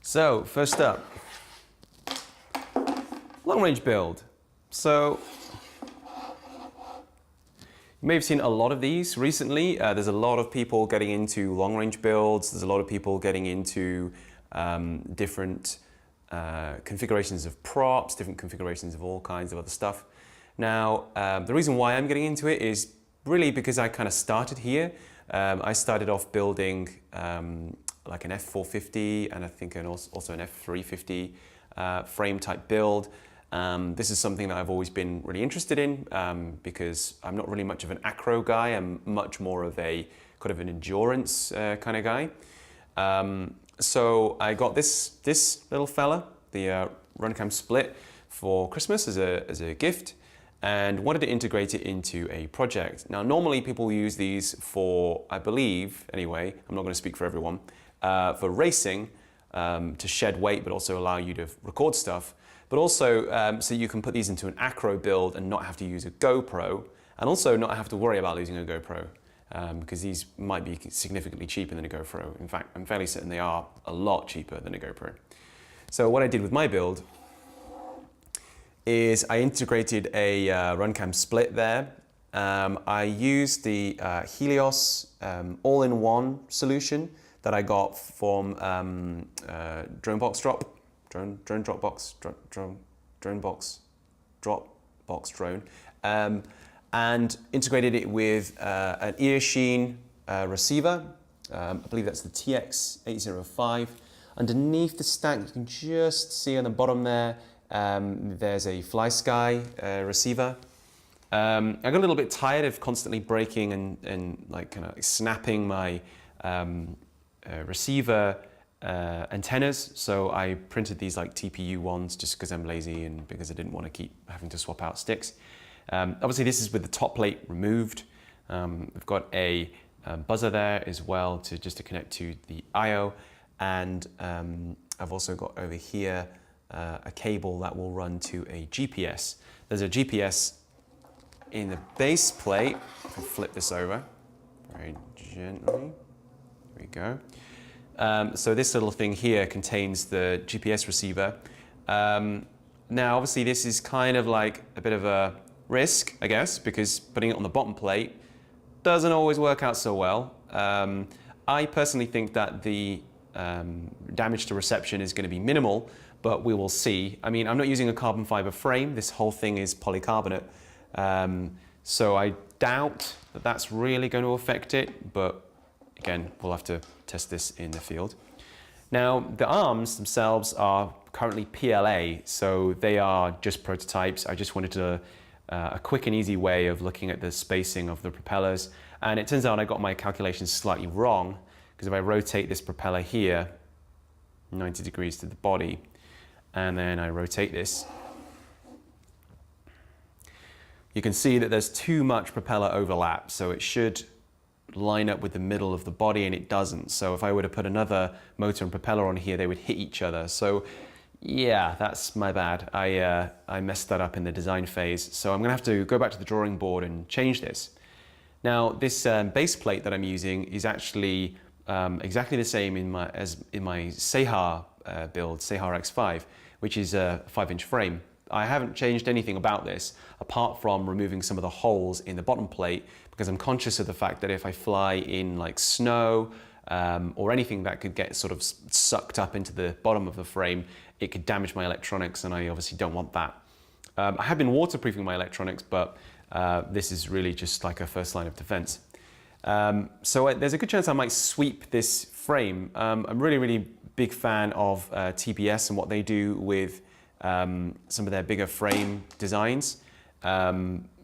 So first up, long range build. So you may have seen a lot of these recently. There's a lot of people getting into long range builds. There's a lot of people getting into different configurations of props, different configurations of all kinds of other stuff. Now, the reason why I'm getting into it is really because I kind of started here. I started off building like an F450 and I think also an F350 frame type build. This is something that I've always been really interested in because I'm not really much of an acro guy. I'm much more of a kind of an endurance kind of guy. So I got this little fella, the Runcam Split, for Christmas as a gift, and wanted to integrate it into a project. Now, normally people use these for, I believe, anyway, I'm not going to speak for everyone, for racing, to shed weight, but also allow you to record stuff. But also so you can put these into an acro build and not have to use a GoPro, and also not have to worry about losing a GoPro, because these might be significantly cheaper than a GoPro. In fact, I'm fairly certain they are a lot cheaper than a GoPro. So what I did with my build is I integrated a Runcam Split there. I used the Helios all-in-one solution that I got from Dropbox drone, and integrated it with an Earsheen receiver. I believe that's the TX805. Underneath the stack, you can just see on the bottom there, there's a FlySky receiver. I got a little bit tired of constantly breaking and like kind of snapping my receiver antennas, so I printed these like TPU ones just because I'm lazy and because I didn't want to keep having to swap out sticks. Obviously this is with the top plate removed. We've got a buzzer there as well to connect to the I/O, and I've also got over here a cable that will run to a GPS. There's a GPS in the base plate. If I flip this over very gently, there we go. So this little thing here contains the GPS receiver. Now obviously this is kind of like a bit of a risk, I guess, because putting it on the bottom plate doesn't always work out so well. I personally think that the damage to reception is going to be minimal, but we will see. I mean, I'm not using a carbon fiber frame. This whole thing is polycarbonate. So I doubt that that's really going to affect it, but again, we'll have to test this in the field. Now, the arms themselves are currently PLA, so they are just prototypes. I just wanted a quick and easy way of looking at the spacing of the propellers. And it turns out I got my calculations slightly wrong, because if I rotate this propeller here, 90 degrees to the body, and then I rotate this, you can see that there's too much propeller overlap, so it should line up with the middle of the body, and it doesn't. So if I were to put another motor and propeller on here, they would hit each other. So yeah, that's my bad. I messed that up in the design phase. So I'm gonna have to go back to the drawing board and change this. Now this base plate that I'm using is actually exactly the same in my Sehar build, Sehar X5, which is a 5-inch frame. I haven't changed anything about this apart from removing some of the holes in the bottom plate, because I'm conscious of the fact that if I fly in like snow or anything that could get sort of sucked up into the bottom of the frame, it could damage my electronics, and I obviously don't want that. I have been waterproofing my electronics, but this is really just like a first line of defense. So there's a good chance I might sweep this frame. I'm really big fan of TBS and what they do with some of their bigger frame designs.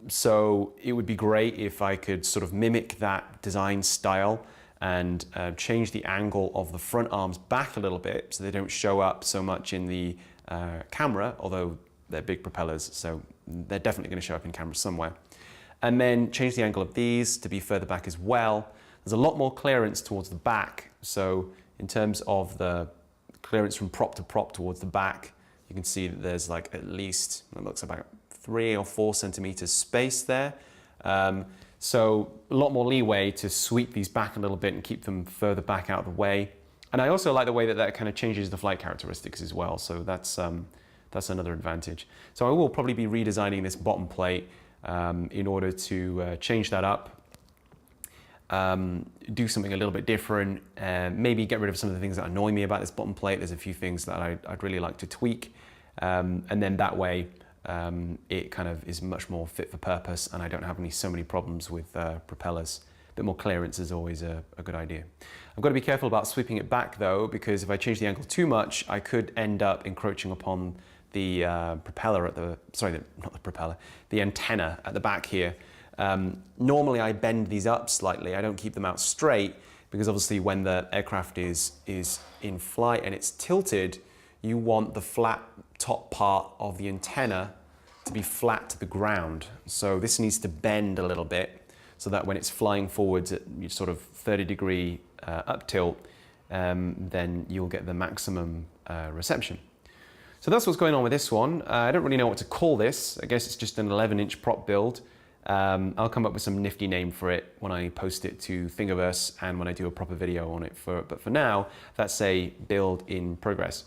So it would be great if I could sort of mimic that design style and change the angle of the front arms back a little bit so they don't show up so much in the camera, although they're big propellers, so they're definitely going to show up in camera somewhere. And then change the angle of these to be further back as well. There's a lot more clearance towards the back, so in terms of the clearance from prop to prop towards the back, you can see that there's like at least, it looks about 3 or 4 centimeters space there. So a lot more leeway to sweep these back a little bit and keep them further back out of the way. And I also like the way that that kind of changes the flight characteristics as well. So that's another advantage. So I will probably be redesigning this bottom plate in order to change that up, do something a little bit different, maybe get rid of some of the things that annoy me about this bottom plate. There's a few things that I'd really like to tweak. And then that way it kind of is much more fit for purpose and I don't have so many problems with propellers. A bit more clearance is always a good idea. I've got to be careful about sweeping it back though, because if I change the angle too much, I could end up encroaching upon the propeller at the, sorry, not the propeller, the antenna at the back here. Normally I bend these up slightly. I don't keep them out straight because obviously when the aircraft is in flight and it's tilted, you want the flat top part of the antenna to be flat to the ground. So this needs to bend a little bit so that when it's flying forwards at sort of 30-degree up tilt, then you'll get the maximum reception. So that's what's going on with this one. I don't really know what to call this. I guess it's just an 11-inch prop build. I'll come up with some nifty name for it when I post it to Thingiverse and when I do a proper video on it. But for now, that's a build in progress.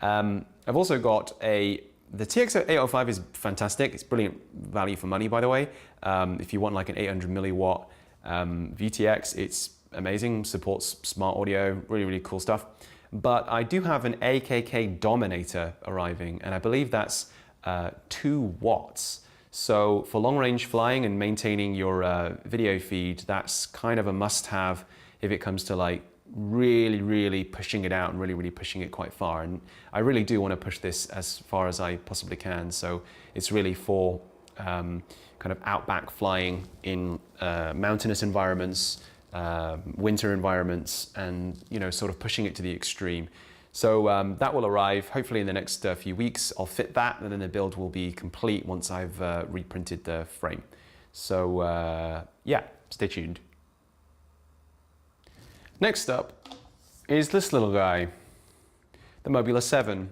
I've also got the TX805 is fantastic. It's brilliant value for money, by the way. If you want like an 800 milliwatt VTX, it's amazing, supports smart audio, really, really cool stuff. But I do have an AKK Dominator arriving, and I believe that's 2 watts. So for long range flying and maintaining your video feed, that's kind of a must-have if it comes to like really, really pushing it out and really, really pushing it quite far. And I really do want to push this as far as I possibly can. So it's really for kind of outback flying in mountainous environments, winter environments, and sort of pushing it to the extreme. So that will arrive hopefully in the next few weeks. I'll fit that and then the build will be complete once I've reprinted the frame. So yeah, stay tuned. Next up is this little guy, the Mobula 7.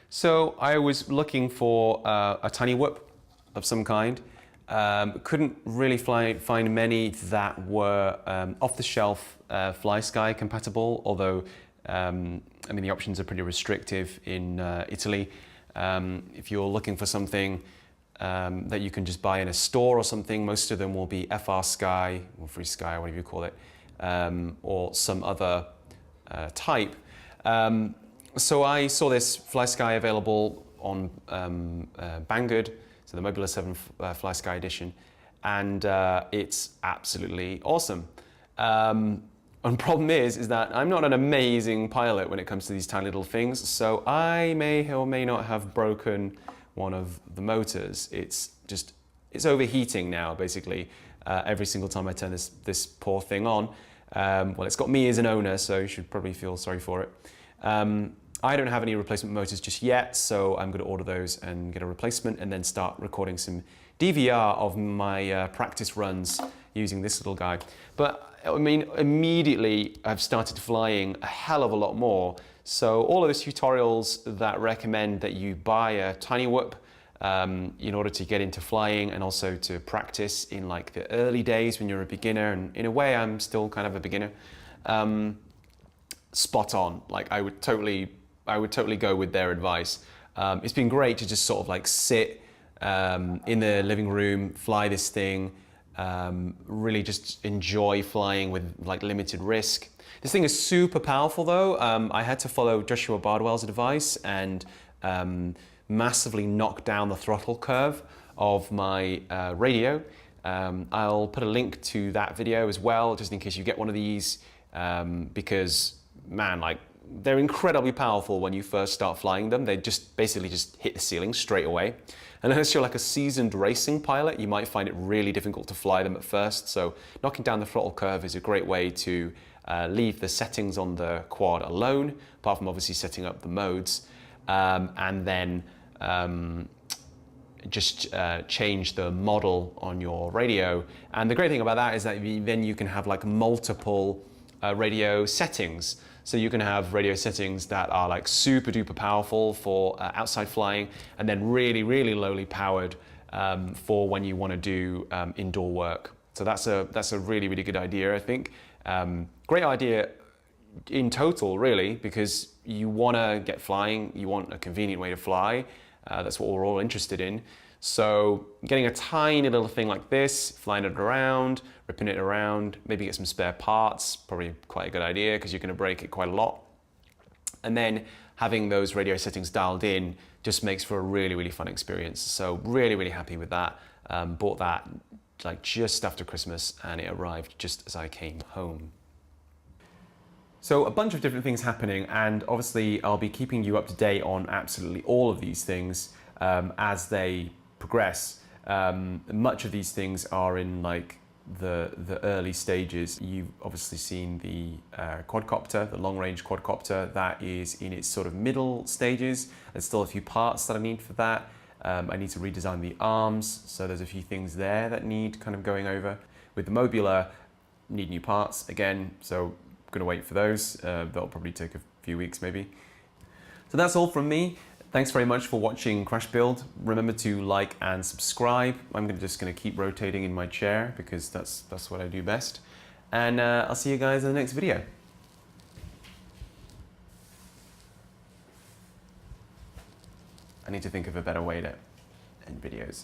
So I was looking for a tiny whoop of some kind. Couldn't really find many that were off-the-shelf FlySky compatible, although I mean the options are pretty restrictive in Italy. If you're looking for something that you can just buy in a store or something, most of them will be FrSky or FreeSky, whatever you call it, or some other type. So I saw this FlySky available on Banggood, so the Mobula 7 FlySky edition, and it's absolutely awesome. And problem is that I'm not an amazing pilot when it comes to these tiny little things, so I may or may not have broken one of the motors. It's overheating now, basically, every single time I turn this poor thing on. Well, it's got me as an owner, so you should probably feel sorry for it. I don't have any replacement motors just yet, so I'm going to order those and get a replacement and then start recording some DVR of my practice runs using this little guy. But I mean, immediately I've started flying a hell of a lot more. So all of those tutorials that recommend that you buy a tiny whoop in order to get into flying and also to practice in like the early days when you're a beginner, and in a way I'm still kind of a beginner, spot on. Like I would totally go with their advice. It's been great to just sort of like sit in the living room, fly this thing, really just enjoy flying with like limited risk. This thing is super powerful though. I had to follow Joshua Bardwell's advice and massively knock down the throttle curve of my radio. I'll put a link to that video as well, just in case you get one of these, because man, like they're incredibly powerful when you first start flying them. They just basically just hit the ceiling straight away. And unless you're like a seasoned racing pilot, you might find it really difficult to fly them at first. So knocking down the throttle curve is a great way to leave the settings on the quad alone, apart from obviously setting up the modes, and then just change the model on your radio. And the great thing about that is that then you can have like multiple radio settings. So you can have radio settings that are like super duper powerful for outside flying, and then really, really lowly powered for when you want to do indoor work. So that's a really, really good idea, I think. Great idea in total, really, because you want to get flying, you want a convenient way to fly. That's what we're all interested in. So getting a tiny little thing like this, flying it around, ripping it around, maybe get some spare parts, probably quite a good idea because you're going to break it quite a lot. And then having those radio settings dialed in just makes for a really, really fun experience. So really, really happy with that. Bought that like just after Christmas and it arrived just as I came home. So a bunch of different things happening, and obviously I'll be keeping you up to date on absolutely all of these things as they progress. Much of these things are in like the early stages. You've obviously seen the quadcopter, the long-range quadcopter, that is in its sort of middle stages. There's still a few parts that I need for that. I need to redesign the arms, so there's a few things there that need kind of going over. With the Mobula, need new parts again, so gonna wait for those. That'll probably take a few weeks maybe. So that's all from me. Thanks very much for watching Crash Build. Remember to like and subscribe. I'm just gonna keep rotating in my chair because that's what I do best. And I'll see you guys in the next video. I need to think of a better way to end videos.